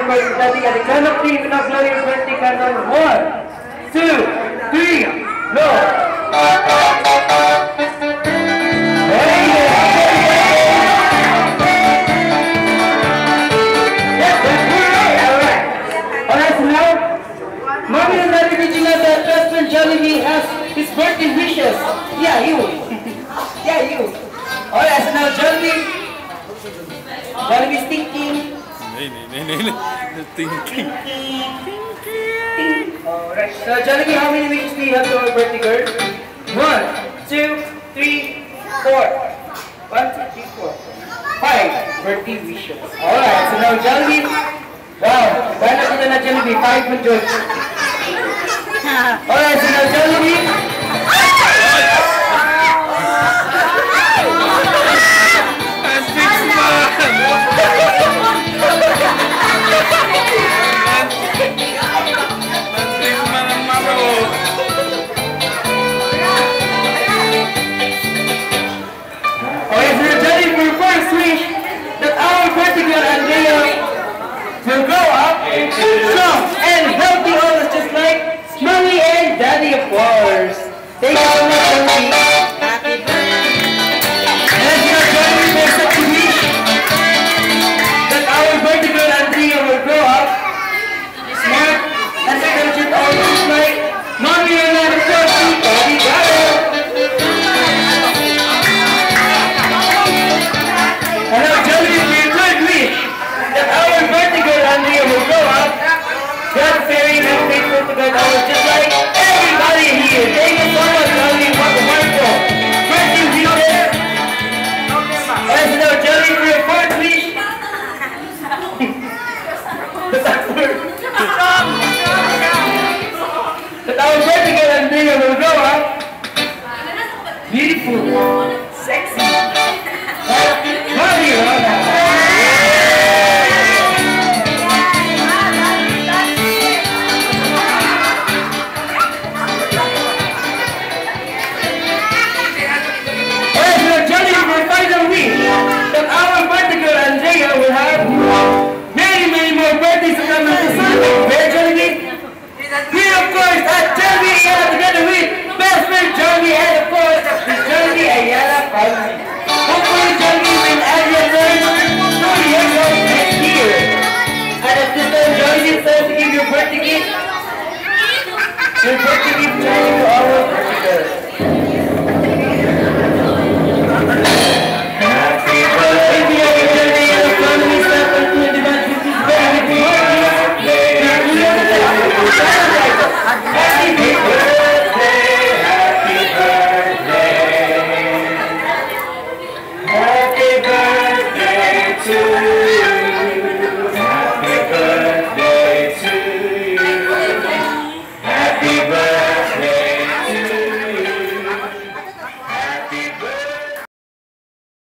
birthday daddy. At the count of three, we're not blowing your birthday candle. 1, 2, 3, go! Mommy and Daddy reaching out that husband Jollibee has his birthday wishes. Yeah, you. Yeah, you. Alright, so now Jollibee's thinking. Thinking. Alright, so Jollibee, how many wishes do you have to our birthday girl? 1, 2, 3, 4. 1, 2, 3, 4. 5 birthday wishes. Alright, so now Jollibee. Wow, why not ito na Jollibee? 5 mo George. Alright, so now Jollibee. Will grow up strong and healthy, always just like Mommy and Daddy, of course. Thank you so much, Mommy. Happy birthday. And Jollibee makes such a wish that our birthday girl Andrea will grow up smart and intelligent, always just like Mommy and Daddy, of course. Daddy, Daddy. And now Jollibee, your third wish that our birthday girl Andrea will grow up God-fearing and faithful to God always, just like everybody here. Thank you so much, Jollibee. What a wonderful birthday wishes. Alright, so now Jollibee, for your fourth wish. that our birthday girl Andrea will grow up beautiful.